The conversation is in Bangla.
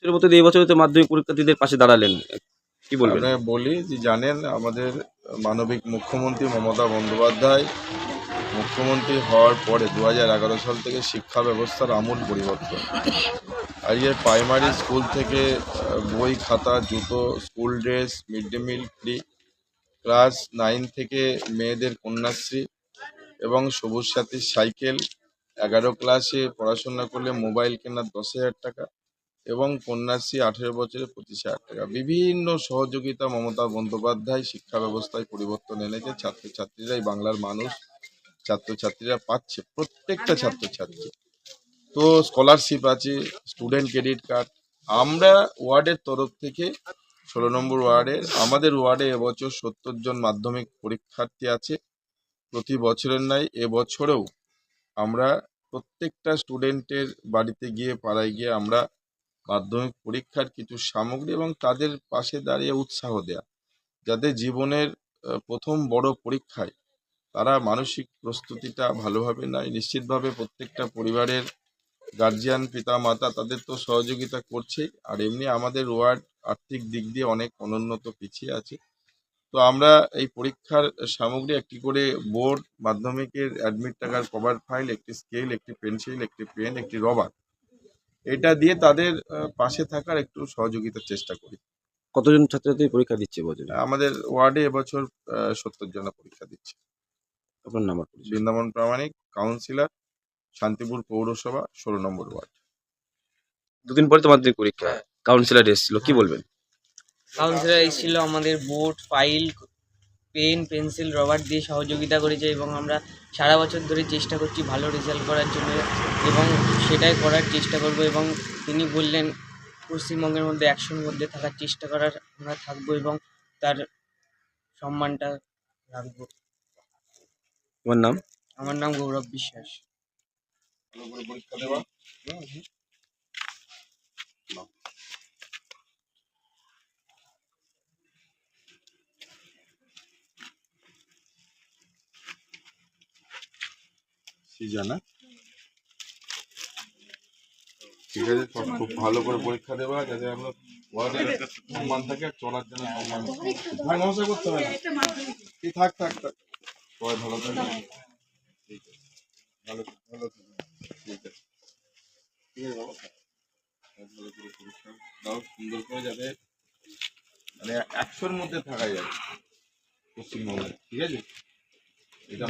বছরের মতো এই বছরে তো মাধ্যমিক পরীক্ষার্থীদের পাশে দাঁড়ালেন, কি বলবেন? আমি বলি যে জানেন আমাদের মানবিক মুখ্যমন্ত্রী মমতা বন্দ্যোপাধ্যায় মুখ্যমন্ত্রী হওয়ার পরে 2011 সাল থেকে শিক্ষা ব্যবস্থার আমূল পরিবর্তন। আজকে প্রাইমারি স্কুল থেকে বই খাতা জুতো school dress mid day meal free, class 9 থেকে মেয়েদের কন্যাশ্রী এবং সবুজ সাথীর সাইকেল, 11 ক্লাসে পড়াশোনা করলে মোবাইল কেনার 10,000 টাকা এবং কন্যাশ্রী 18 বছরে 25,000 টাকা। বিভিন্ন সহযোগিতা মমতা বন্দ্যোপাধ্যায় শিক্ষা ব্যবস্থায় পরিবর্তন এনেছে। ছাত্রছাত্রীরাই বাংলার মানুষ, ছাত্রছাত্রীরা পাচ্ছে, প্রত্যেকটা ছাত্রছাত্রী। তো স্কলারশিপ আছে, স্টুডেন্ট ক্রেডিট কার্ড। আমরা ওয়ার্ডের তরফ থেকে 16 নম্বর ওয়ার্ডের আমাদের ওয়ার্ডে এবছর 70 জন মাধ্যমিক পরীক্ষার্থী আছে। প্রতি বছরের ন্যায় এবছরেও আমরা প্রত্যেকটা স্টুডেন্টের বাড়িতে গিয়ে পাড়ায় গিয়ে আমরা মাধ্যমিক পরীক্ষার কিছু সামগ্রী এবং তাদের পাশে দাঁড়িয়ে উৎসাহ দেয়া, যাদের জীবনের প্রথম বড় পরীক্ষায় তারা মানসিক প্রস্তুতিটা ভালোভাবে নেয়। নিশ্চিতভাবে প্রত্যেকটা পরিবারের গার্জিয়ান পিতা মাতা তাদের তো সহযোগিতা করছেই, আর এমনি আমাদের ওয়ার্ড আর্থিক দিক দিয়ে অনেক অনুন্নত পিছিয়ে আছে। তো আমরা এই পরীক্ষার সামগ্রী একটি করে বোর্ড, মাধ্যমিকের অ্যাডমিট টাকার কভার ফাইল, একটি স্কেল, একটি পেন্সিল, একটি পেন, একটি রবার, এটা দিয়ে তাদের পাশে থাকার একটু সহযোগিতার চেষ্টা করি। কতজন ছাত্রছাত্রী পরীক্ষা দিচ্ছে বছরে? আমাদের ওয়ার্ডে এবছর 70 জন পরীক্ষা দিচ্ছে। আপনার নাম্বার পরিচয়? বৃন্দাবন প্রামাণিক, কাউন্সিলর, শান্তিপুর পৌরসভা, 16 নম্বর ওয়ার্ড। দুদিন পরে তো মাধ্যমিক পরীক্ষা, কাউন্সিলর এসেছিল, কি বলবেন? কাউন্সিলর এসেছিল, আমাদের board, file, pen, pencil, rubber দিয়ে সহযোগিতা করেছে এবং আমরা সারা বছর ধরে চেষ্টা করছি ভালো রেজাল্ট করার জন্য এবং সেটাই করার চেষ্টা করব। এবং তিনি বললেন পশ্চিমবঙ্গের মধ্যে 100-র মধ্যে থাকার চেষ্টা করার আমরা থাকবো এবং তার সম্মানটা রাখবো। তোমার নাম? আমার নাম গৌরব বিশ্বাস। ভালো করে পরীক্ষা দেওয়া। সিজানা ঠিক আছে, সব খুব ভালো করে পরীক্ষা দেওয়া, যাতে আমরা ওয়ার্ডের একটা সম্মান থাকে, আর চলার জন্য সম্মান ভাই নমস্কার করতে হবে না। এই থাক থাক থাক, সবাই ভালো থাকবে। ঠিক আছে, ভালো ভালো থাকবে। ঠিক আছে, ঠিক আছে বাবা, ভালো করে পরীক্ষা দাও সুন্দর করে, যাতে মানে 100-র মধ্যে থাকা যায় পশ্চিমবঙ্গে। ঠিক আছে, এটা